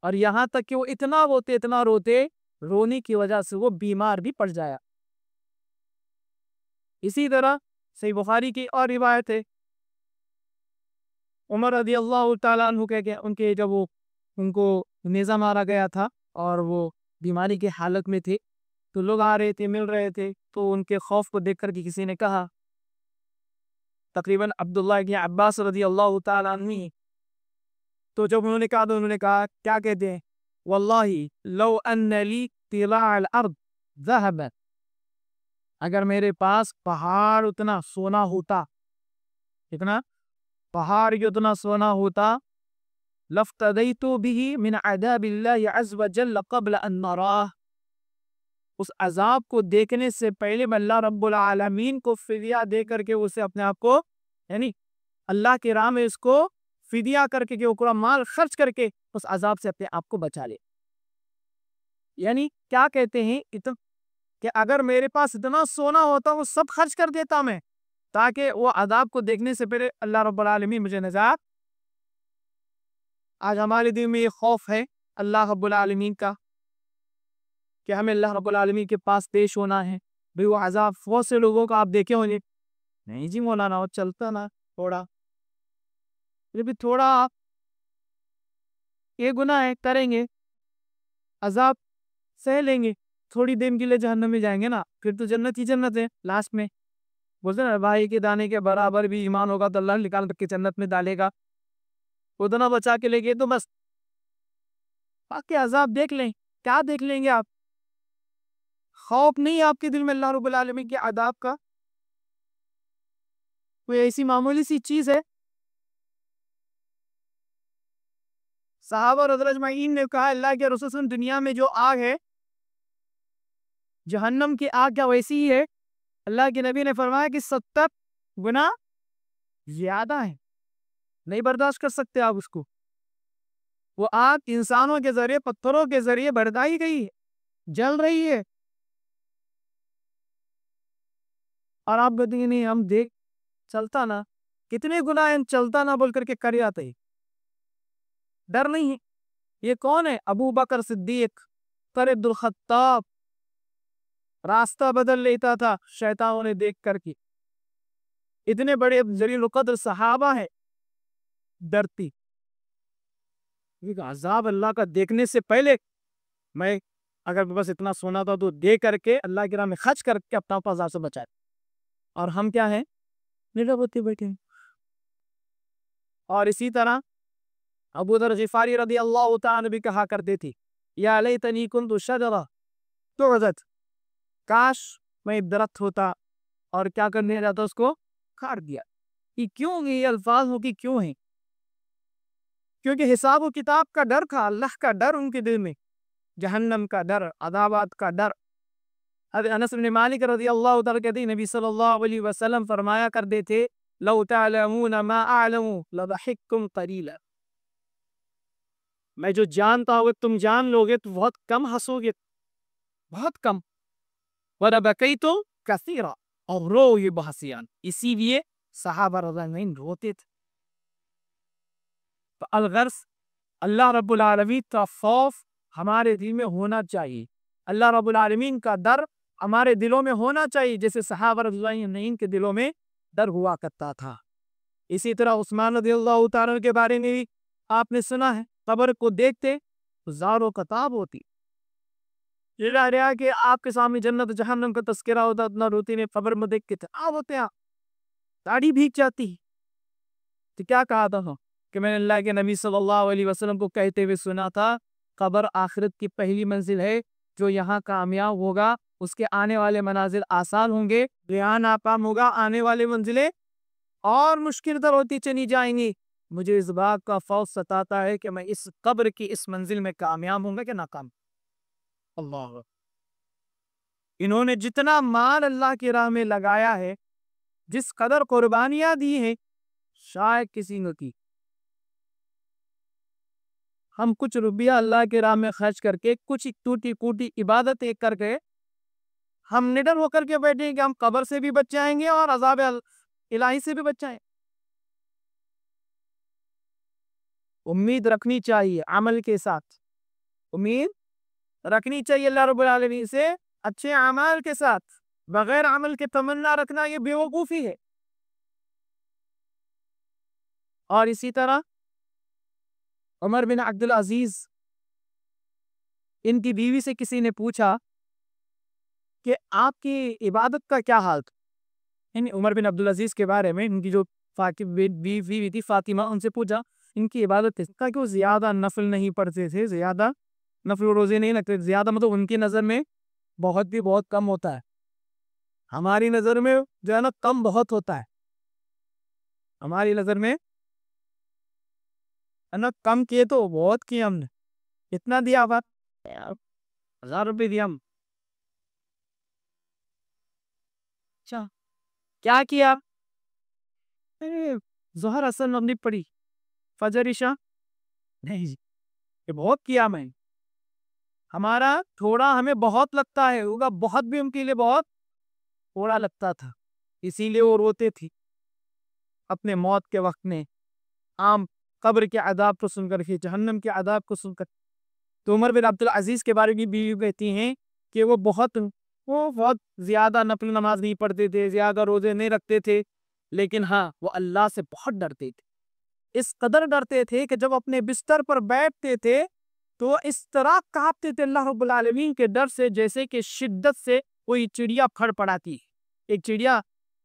اور یہاں تک کہ وہ اتنا روتے، رونے کی وجہ سے وہ بیمار بھی پڑ جایا۔ اسی طرح صحیح بخاری کی اور روایت ہے، عمر رضی اللہ تعالیٰ عنہ ان کے جب ان کو نیزہ مارا گیا تھا اور وہ بیماری کی حالت میں تھے، تو لوگ آ رہے تھے، مل رہے تھے، تو ان کے خوف کو دیکھ کر کے کسی نے کہا، تقریباً عبداللہ ابن عباس رضی اللہ تعالیٰ عنہ، تو جب انہوں نے کہا تو انہوں نے کہا، کیا کہتے ہیں، واللہ لو ان لی طلاع الارض ذهبا، اگر میرے پاس پہاڑ اتنا سونا ہوتا، اتنا پہاڑ کی اتنا سونا ہوتا، لفتدیت به من عذاب اللہ عز وجل قبل ان نراہ، اس عذاب کو دیکھنے سے پہلے میں اللہ رب العالمین کو فدیہ دے کر کے اسے اپنے آپ کو، یعنی اللہ کے راہ میں اس کو فدیہ کر کے، کہ وہ مال خرچ کر کے اس عذاب سے اپنے آپ کو بچا لے۔ یعنی کیا کہتے ہیں کہ اگر میرے پاس اتنا سونا ہوتا وہ سب خرچ کر دیتا میں، تاکہ وہ عذاب کو دیکھنے سے پہلے اللہ رب العالمین مجھے نجات۔ آج ہمارے دل میں یہ خوف ہے اللہ رب العالمین کا کہ ہمیں اللہ رب العالمین کے پاس پیش ہونا ہے۔ بھئی وہ عذاب بہت سے لوگوں کا آپ دیکھے ہوں گے، نہیں جی مولانا وہ چلتا نا تھوڑا، پھر بھی تھوڑا یہ گناہ ہے کریں گے، عذاب سہ لیں گے، تھوڑی دن کے لیے جہنم میں جائیں گے نا، پھر تو جنت ہی جنت ہے لاسٹ میں. بولتے نا بھائی کے دانے کے برابر بھی ایمان ہوگا تو اللہ نکال کے جنت میں ڈالے گا، اتنا بچا کے لے گئے تو بس. باقی عذاب دیکھ لیں، کیا دیکھ لیں گے آپ؟ خوف نہیں آپ کے دل میں اللہ رب العالمین کے عذاب کا؟ کوئی ایسی معمولی سی چیز ہے؟ صحابہ رضی اللہ اجمعین نے کہا اللہ کے رسول صلی اللہ علیہ وسلم دنیا میں جو آگ ہے جہنم کی آگ کیا ویسی ہی ہے؟ اللہ کے نبی نے فرمایا کہ 70 گنا زیادہ ہے، نہیں برداشت کر سکتے آپ اس کو. وہ آگ انسانوں کے ذریعے پتھروں کے ذریعے بردائی گئی ہے، جل رہی ہے، اور آپ کہتے ہیں نہیں ہم دیکھ چلتا نا کتنے گناہ ہیں چلتا نا بول کر کے کر جاتے ہیں. ڈر نہیں ہے. یہ کون ہے؟ ابو بکر صدیق عمر بن الخطاب راستہ بدل لیتا تھا شیطانوں نے دیکھ کر کے. اتنے بڑے جلیل القدر صحابہ ہیں، ڈرتی. عذاب اللہ کا دیکھنے سے پہلے میں اگر بس اتنا سونا تھا تو دے کر کے اللہ کی راہ میں خرچ کر کے اپنا عذاب سے بچائے. اور ہم کیا ہیں؟ نڈر ہوتے بیٹھے ہیں. اور اسی طرح ابو ذر غفاری رضی اللہ تعالی بھی کہا کرتے تھے یا لیتنی کنت شجرہ تعضد، کاش میں درخت ہوتا اور کیا کرنے جاتا اس کو کاٹ دیا. یہ کیوں یہ الفاظ ہو کہ کیوں ہیں؟ کیونکہ حساب و کتاب کا ڈر تھا، اللہ کا ڈر ان کے دل میں، جہنم کا ڈر، عذابات کا ڈر. حضرت انس بن مالک رضی اللہ تعالیٰ کہتے ہیں نبی صلی اللہ علیہ وسلم فرمایا کرتے تھے لو تعلمون ما اعلم لضحکتم قلیلا، میں جو جانتا ہوں تم جان لوگے تو بہت کم ہنسو گے، بہت کم. وَلَبَكَيْتُمْ كَثِيرًا، اور رو یہ بہسیان. اسی لیے صحابہ رضی اللہ عنہم روتے تھے. تو الغرض اللہ رب العالمین کا خوف ہمارے دل میں ہونا چاہیے، اللہ رب العالمین کا ڈر ہمارے دلوں میں ہونا چاہیے، جیسے صحابہ رضی اللہ عنہم کے دلوں میں ڈر ہوا کرتا تھا. اسی طرح عثمان رضی اللہ تعالیٰ کے بارے میں بھی آپ نے سنا ہے، قبر کو دیکھتے زار و کتاب ہوتی. یہ کہہ رہا کہ آپ کے سامنے جنت جہنم کا تذکرہ ہوتا اتنا روتی نے قبر میں دیکھ کے ہوتے ہیں، داڑھی بھیگ جاتی. تو کیا کہا تھا کہ میں نے اللہ کے نبی صلی اللہ علیہ وسلم کو کہتے ہوئے سنا تھا قبر آخرت کی پہلی منزل ہے، جو یہاں کامیاب ہوگا اس کے آنے والے منازل آسان ہوں گے، یہاں ناکام ہوگا آنے والے منزلیں اور مشکل تر ہوتی چلی جائیں گی. مجھے اس بات کا خوف ستاتا ہے کہ میں اس قبر کی اس منزل میں کامیاب ہوں گا کہ ناکام. اللہ، انہوں نے جتنا مال اللہ کی راہ میں لگایا ہے، جس قدر قربانیاں دی ہیں، شاید کسی نے کی. ہم کچھ روپیہ اللہ کے راہ میں خرچ کر کے کچھ ٹوٹی پھوٹی عبادتیں کر کے ہم نڈر ہو کر کے بیٹھے کہ ہم قبر سے بھی بچ جائیں گے اور عذاب الہی سے بھی بچ جائیں. امید رکھنی چاہیے عمل کے ساتھ، امید رکھنی چاہیے اللہ رب العالمین سے اچھے اعمال کے ساتھ. بغیر عمل کے تمنا رکھنا یہ بیوقوفی ہے. اور اسی طرح عمر بن عبد العزیز، ان کی بیوی سے کسی نے پوچھا کہ آپ کی عبادت کا کیا حال تھا. یعنی عمر بن عبد العزیز کے بارے میں ان کی جو بیوی تھی فاطمہ، ان سے پوچھا ان کی عبادت کہا کہ وہ زیادہ نفل نہیں پڑھتے تھے، زیادہ نفل و روزے نہیں لگتے، زیادہ مطلب ان کی نظر میں بہت کم ہوتا ہے. ہماری نظر میں جو ہے نا کم بہت ہوتا ہے. ہماری نظر میں کم کیے تو بہت کیے ہم نے. اتنا دیا بات 1000 روپے دیا ہم. اچھا کیا کیا؟ ظہر اثر مغرب پڑھی، فجر عشاء نہیں جی، یہ بہت کیا میں. ہمارا تھوڑا ہمیں بہت لگتا ہے ہوگا، بہت بھی ان کے لیے بہت تھوڑا لگتا تھا. اسی لیے وہ روتے تھی اپنے موت کے وقت میں، عام قبر کے عذاب کو سن کر کے، جہنم کے عذاب کو سن کر. تو عمر بن عبد العزیز کے بارے میں بیوی کہتی ہیں کہ وہ بہت زیادہ نفل نماز نہیں پڑھتے تھے، زیادہ روزے نہیں رکھتے تھے، لیکن ہاں وہ اللہ سے بہت ڈرتے تھے. اس قدر ڈرتے تھے کہ جب اپنے بستر پر بیٹھتے تھے تو اس طرح کانپتے تھے اللہ رب العالمین کے ڈر سے، جیسے کہ شدت سے کوئی چڑیا پھڑ پڑاتی ہے۔ ایک چڑیا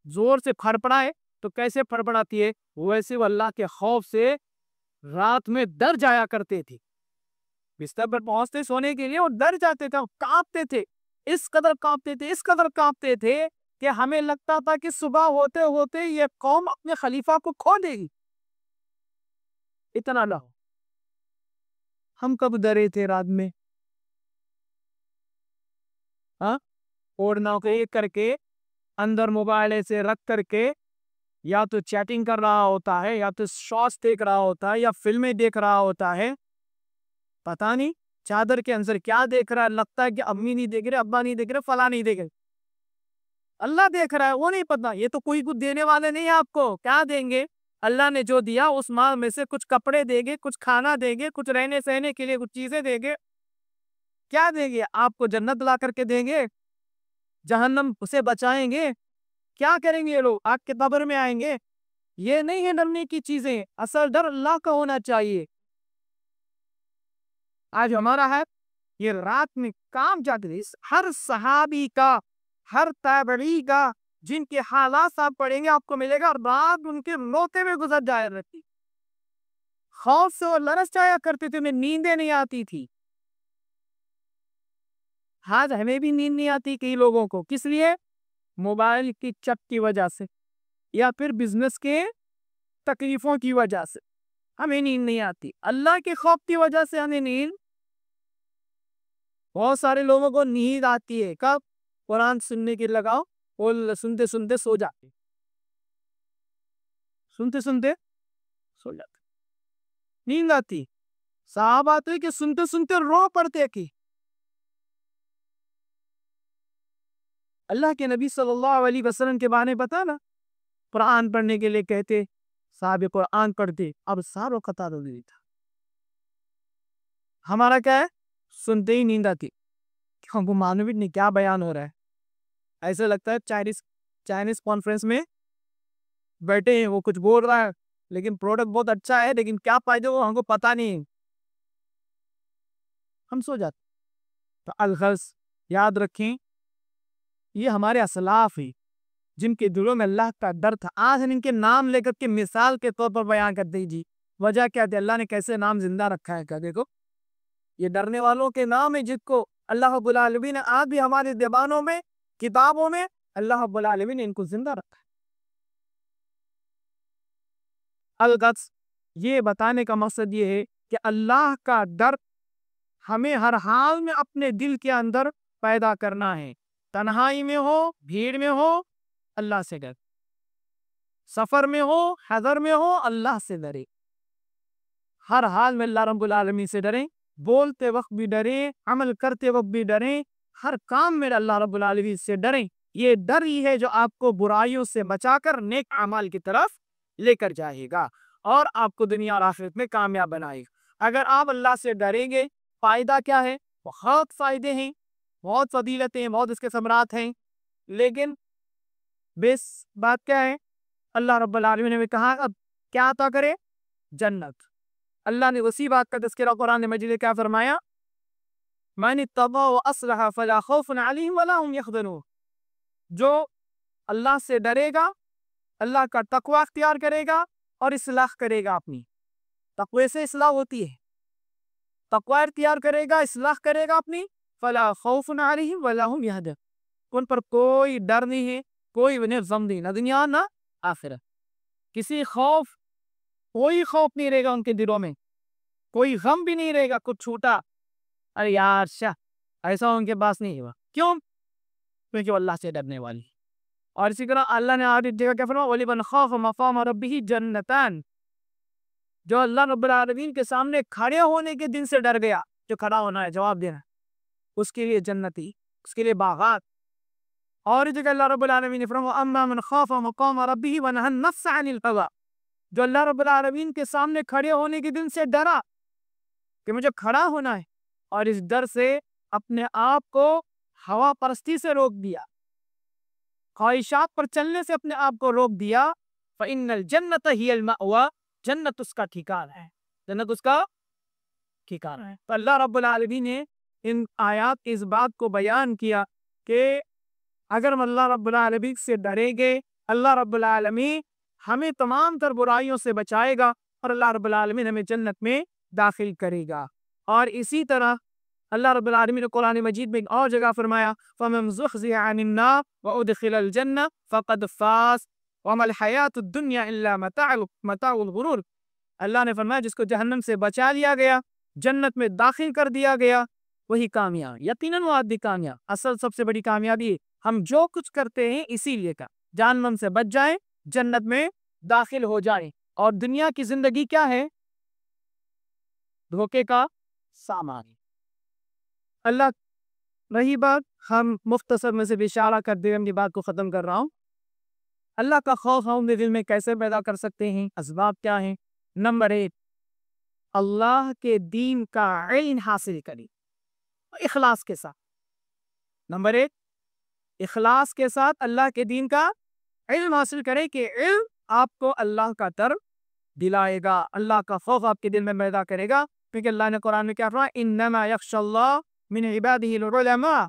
زور سے پھڑ پڑائے تو کیسے پھڑ پڑاتی ہے، ویسے وہ اللہ کے خوف سے رات میں ڈر جایا کرتے تھے۔ بستر پر پہنچتے سونے کے لیے وہ ڈر جاتے تھے، کانپتے تھے، اس قدر کانپتے تھے کہ ہمیں لگتا تھا کہ صبح ہوتے ہوتے یہ قوم اپنے خلیفہ کو کھو دے گی، اتنا نہ ہو۔ ہم کب ڈرے تھے رات میں؟ اور نوکری کر کے اندر موبائل ایسے رکھ کر کے یا تو چیٹنگ کر رہا ہوتا ہے، یا تو شارٹس دیکھ رہا ہوتا ہے، یا فلمیں دیکھ رہا ہوتا ہے، پتہ نہیں چادر کے اندر کیا دیکھ رہا ہے۔ لگتا ہے کہ امی نہیں دیکھ رہے، ابا نہیں دیکھ رہے، فلاں نہیں دیکھ رہے، اللہ دیکھ رہا ہے، وہ نہیں پتا۔ یہ تو کوئی کچھ دینے والے نہیں، آپ کو کیا دیں گے؟ اللہ نے جو دیا اس مال میں سے کچھ کپڑے دیں گے، کچھ کھانا دیں گے، کچھ رہنے سہنے کے لیے کچھ چیزیں دیں گے۔ کیا دیں گے؟ آپ کو جنت لا کر کے دیں گے؟ جہنم سے بچائیں گے؟ کیا کریں گے یہ لوگ؟ آگ کے قبر میں آئیں گے؟ یہ نہیں ہے ڈرنے کی چیزیں، اصل ڈر اللہ کا ہونا چاہیے۔ آج ہمارا ہے یہ رات میں کام جاتے تھے، ہر صحابی کا، ہر تابعی کا، جن کے حالات آپ پڑھیں گے آپ کو ملے گا، رات ان کے روتے میں گزر جایا رہتی، خوف سے وہ لرز جایا کرتے تھے، انہیں نیندیں نہیں آتی تھی۔ آج ہمیں بھی نیند نہیں آتی کئی لوگوں کو، کس لیے؟ موبائل کی چک کی وجہ سے، یا پھر بزنس کے تکلیفوں کی وجہ سے ہمیں نیند نہیں آتی۔ اللہ کے خوف کی وجہ سے ہمیں نیند، بہت سارے لوگوں کو نیند آتی ہے کب؟ قرآن سننے کی لگاؤ، اور سنتے سنتے سو جاتے، سنتے سنتے سو جاتے، نیند آتی۔ صحابہ آتے کہ سنتے سنتے رو پڑتے کہ اللہ کے نبی صلی اللہ علیہ وسلم کے بارے میں پتا نا، قرآن پڑھنے کے لیے کہتے، صاحب قرآن پڑھتے، اب ساروں قطار ہو گئی تھا۔ ہمارا کیا ہے؟ سنتے ہی نیند آتی، ہم کو معلوم بھی نہیں کیا بیان ہو رہا ہے، ایسا لگتا ہے چائنیز کانفرنس میں بیٹھے ہیں، وہ کچھ بول رہا ہے لیکن پروڈکٹ بہت اچھا ہے، لیکن کیا فائدہ وہ ہم کو پتا نہیں، ہم سو جاتے۔ تو الغرض یاد رکھیں، یہ ہمارے اسلاف ہیں جن کے دلوں میں اللہ کا ڈر تھا۔ آج ہم ان کے نام لے کر کے مثال کے طور پر بیان کرتے ہیں، جی وجہ کیا تھی؟ اللہ نے کیسے نام زندہ رکھا ہے، کیا دیکھو یہ ڈرنے والوں کے نام ہے، جن کو اللہ رب العالمین نے آج بھی ہمارے زبانوں میں، کتابوں میں اللہ رب العالمین نے ان کو زندہ رکھا ہے۔ الغرض یہ بتانے کا مقصد یہ ہے کہ اللہ کا ڈر ہمیں ہر حال میں اپنے دل کے اندر پیدا کرنا ہے، تنہائی میں ہو، بھیڑ میں ہو، اللہ سے ڈر، سفر میں ہو، حضر میں ہو، اللہ سے ڈرے، ہر حال میں اللہ رب العالمین سے ڈریں، بولتے وقت بھی ڈریں، عمل کرتے وقت بھی ڈریں، ہر کام میں اللہ رب العالمین سے ڈریں۔ یہ ڈر ہی ہے جو آپ کو برائیوں سے بچا کر نیک اعمال کی طرف لے کر جائے گا اور آپ کو دنیا اور آخرت میں کامیاب بنائے گا۔ اگر آپ اللہ سے ڈریں گے، فائدہ کیا ہے؟ بہت فائدے ہیں، بہت فضیلتیں ہیں، بہت اس کے ثمرات ہیں، لیکن بیس بات کیا ہے؟ اللہ رب العالمین نے کہا اب کیا عطا کرے؟ جنت۔ اللہ نے اسی بات کا تذکرہ قرآن مجید میں کیا فرمایا؟ من اتقى واصلح فلا خوف عليهم ولا هم يحزنون۔ جو اللہ سے ڈرے گا، اللہ کا تقوی اختیار کرے گا اور اصلاح کرے گا، اپنی تقوی سے اصلاح ہوتی ہے، تقوی اختیار کرے گا، اصلاح کرے گا اپنی، فلا خوف عليهم ولا هم يحزنون، ان پر کوئی ڈر نہیں ہے، کوئی انہیں غم نہیں، نہ دنیا نہ آخرت، کسی خوف، کوئی خوف نہیں رہے گا ان کے دلوں میں، کوئی غم بھی نہیں رہے گا کچھ چھوٹا، ارے یار شاہ ایسا ان کے پاس نہیں ہوا، کیوں؟ کیونکہ وہ اللہ سے ڈرنے والی۔ اور اسی طرح اللہ نے آگے جگہ کیا فرمایا؟ وَلِمَنْ خَافَ مَقَامَ رَبِّهِ جَنَّتَانِ، جو اللہ رب العالمین کے سامنے کھڑے ہونے کے دن سے ڈر گیا، جو کھڑا ہونا ہے، جواب دینا، اس کے لیے جنتی، اس کے لیے باغات۔ اور اس جگہ اللہ رب العالمین نے فرمایا وَأَمَّا مَنْ خَافَ مَقَامَ رَبِّهِ وَنَهَى النَّفْسَ عَنِ الْهَوَىٰ، جو اللہ رب العالمین کے سامنے کھڑے ہونے کے دن سے ڈرا کہ مجھے کھڑا ہونا ہے، اور اس ڈر سے اپنے آپ کو ہوا پرستی سے روک دیا، خواہشات پر چلنے سے اپنے آپ کو روک دیا، فَإِنَّ الْجَنَّةَ هِيَ الْمَأْوَىٰ، جنت اس کا ٹھکانہ ہے، جنت اس کا ٹھکانہ ہے۔ تو اللہ رب العالمین نے ان آیات کے اس بات کو بیان کیا کہ اگر ہم اللہ رب العالمین سے ڈریں گے، اللہ رب العالمین ہمیں تمام تر برائیوں سے بچائے گا اور اللہ رب العالمین ہمیں جنت میں داخل کرے گا۔ اور اسی طرح اللہ رب العالمین نے قرآن مجید میں ایک اور جگہ فرمایا فَمَنْ زُحْزِحَ عَنِ النَّارِ وَأُدْخِلَ الْجَنَّةَ فَقَدْ فَازَ وَمَا الْحَيَاةُ الدُّنْيَا إِلَّا مَتَاعُ الْغُرُورِ۔ اللہ نے فرمایا جس کو جہنم سے بچا لیا گیا، جنت میں داخل کر دیا گیا، وہی کامیاب، یقیناً وہ آدمی کامیاب۔ اصل سب سے بڑی کامیابی ہم جو کچھ کرتے ہیں اسی لیے کا جہنم سے بچ جائیں، جنت میں داخل ہو جائیں۔ اور دنیا کی زندگی کیا ہے؟ دھوکے کا سامان۔ اللہ رہی بات ہم مختصر میں سے اشارہ کر دے، اپنی بات کو ختم کر رہا ہوں۔ اللہ کا خوف ہم اپنے دل میں کیسے پیدا کر سکتے ہیں؟ اسباب کیا ہیں؟ نمبر 1، اللہ کے دین کا علم حاصل کریں اخلاص کے ساتھ۔ نمبر 1، اخلاص کے ساتھ اللہ کے دین کا علم حاصل کرے کہ علم آپ کو اللہ کا ڈر دلائے گا، اللہ کا خوف آپ کے دل میں پیدا کرے گا، کیونکہ اللہ نے قرآن میں کیا فرمایا انما یخشی اللہ من عبادہ العلماء۔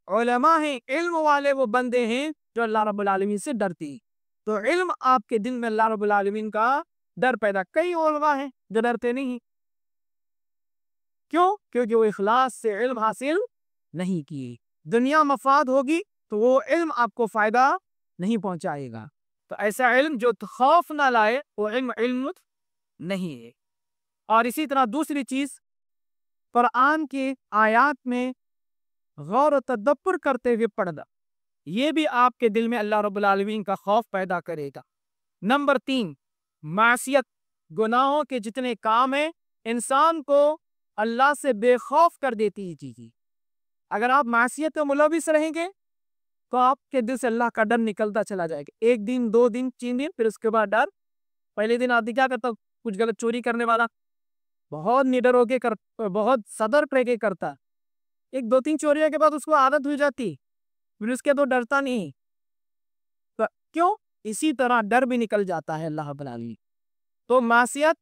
علماء ہیں، علم والے وہ بندے ہیں جو اللہ رب العالمین سے ڈرتی ہیں۔ تو علم آپ کے دل میں اللہ رب العالمین کا ڈر پیدا، کئی علماء ہیں جو ڈرتے نہیں، کیوں؟ کیونکہ وہ اخلاص سے علم حاصل نہیں کیے۔ دنیا مفاد ہوگی تو وہ علم آپ کو فائدہ نہیں پہنچائے گا۔ تو ایسا علم جو خوف نہ لائے وہ علم نہیں ہے۔ اور اسی طرح دوسری چیز، قرآن کی آیات میں غور و تدبر کرتے ہوئے پڑھنا، یہ بھی آپ کے دل میں اللہ رب العالمین کا خوف پیدا کرے گا۔ نمبر 3، معصیت، گناہوں کے جتنے کام ہیں انسان کو اللہ سے بے خوف کر دیتی ہے چیزیں۔ اگر آپ معصیت میں ملوث رہیں گے تو آپ کے دل سے اللہ کا ڈر نکلتا چلا جائے گا۔ 1 دن 2 دن 3 دن، پھر اس کے بعد ڈر۔ پہلے دن آدمی کیا کرتا، کچھ غلط چوری کرنے والا بہت نڈر ہو کے بہت صدر رہ کے کرتا، 1-2-3 چوریوں کے بعد اس کو عادت ہو جاتی، پھر اس کے تو ڈرتا نہیں۔ کیوں؟ اسی طرح ڈر بھی نکل جاتا ہے اللہ رب العالمین۔ تو معصیت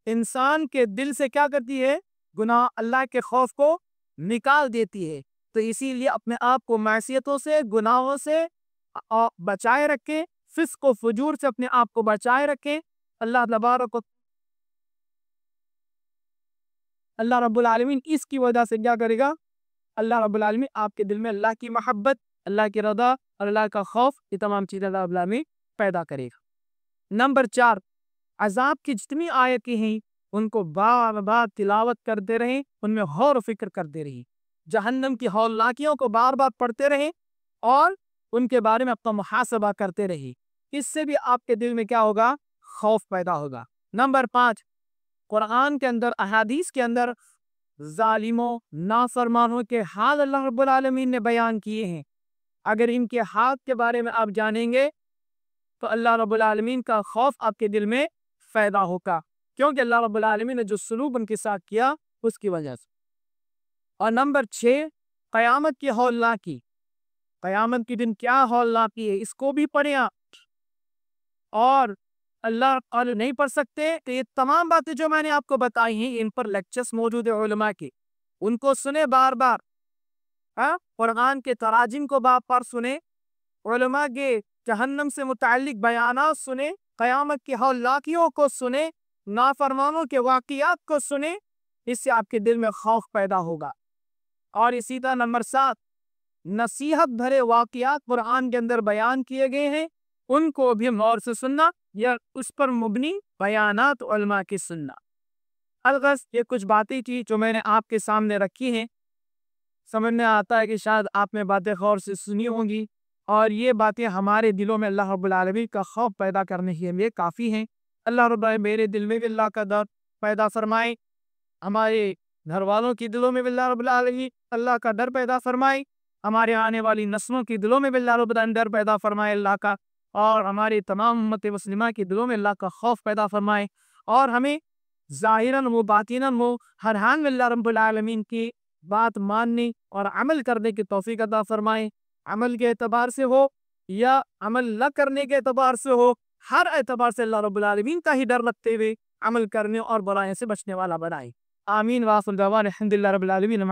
انسان کے دل سے کیا کرتی ہے؟ گناہ اللہ کے خوف کو نکال دیتی ہے۔ تو اسی لیے اپنے آپ کو معصیتوں سے، گناہوں سے بچائے رکھیں، فسق و فجور سے اپنے آپ کو بچائے رکھیں۔ اللہ رب العالمین اس کی وجہ سے کیا کرے گا؟ اللہ رب العالمین آپ کے دل میں اللہ کی محبت، اللہ کی رضا اور اللہ کا خوف، یہ تمام چیزیں اللہ رب العالمین پیدا کرے گا۔ نمبر 4، عذاب کی جتنی آیتیں ہیں ان کو بار بار تلاوت کرتے رہیں، ان میں غور و فکر کرتے رہیں، جہنم کی ہولناکیوں کو بار بار پڑھتے رہیں اور ان کے بارے میں اپنا محاسبہ کرتے رہیں۔ اس سے بھی آپ کے دل میں کیا ہوگا؟ خوف پیدا ہوگا۔ نمبر 5، قرآن کے اندر، احادیث کے اندر ظالموں، نافرمانوں کے حال اللہ رب العالمین نے بیان کیے ہیں۔ اگر ان کے حال کے بارے میں آپ جانیں گے تو اللہ رب العالمین کا خوف آپ کے دل میں پیدا ہوگا، کیونکہ اللہ رب العالمین نے جو سلوک ان کے ساتھ کیا اس کی وجہ سے۔ اور نمبر 6، قیامت کی ہولناکی، قیامت کے دن کیا ہولناکی ہے اس کو بھی پڑھیں آپ۔ اور اللہ اور نہیں پڑھ سکتے تو یہ تمام باتیں جو میں نے آپ کو بتائی ہیں ان پر لیکچرز موجود ہیں علماء کے، ان کو سنیں بار بار۔ قرآن کے تراجم کو بار بار سنیں، علماء کے جہنم سے متعلق بیانات سنیں، قیامت کی ہولناکیوں کو سنیں، نافرمانوں کے واقعات کو سنیں، اس سے آپ کے دل میں خوف پیدا ہوگا۔ اور اسی طرح نمبر 7، نصیحت بھرے واقعات قرآن کے اندر بیان کیے گئے ہیں، ان کو بھی غور سے سننا یا اس پر مبنی بیانات علماء کی سننا۔ الغرض یہ کچھ باتیں تھی جو میں نے آپ کے سامنے رکھی ہیں۔ سمجھ میں آتا ہے کہ شاید آپ نے باتیں غور سے سنی ہوں گی اور یہ باتیں ہمارے دلوں میں اللہ رب العالمین کا خوف پیدا کرنے کے لیے کافی ہیں۔ اللہ رب العالمین میرے دل میں بھی اللہ کا ڈر پیدا فرمائے، ہمارے گھر والوں کی دلوں میں بھی اللہ رب العالمین اللہ کا ڈر پیدا فرمائے، ہمارے آنے والی نسلوں کی دلوں میں بھی اللہ رب العالمین ڈر پیدا فرمائے اللہ کا، اور ہماری تمام امت مسلمہ کی دلوں میں اللہ کا خوف پیدا فرمائے، اور ہمیں ظاہراً و باطناً وہ ہر حال میں اللہ رب العالمین کی بات ماننے اور عمل کرنے کی توفیق عطا فرمائے، عمل کے اعتبار سے ہو یا عمل نہ کرنے کے اعتبار سے ہو، ہر اعتبار سے اللہ رب العالمین کا ہی ڈر رکھتے ہوئے عمل کرنے اور برائیوں سے بچنے والا بنائے. آمین. وآخر دعوانا الحمد للہ رب العالمین.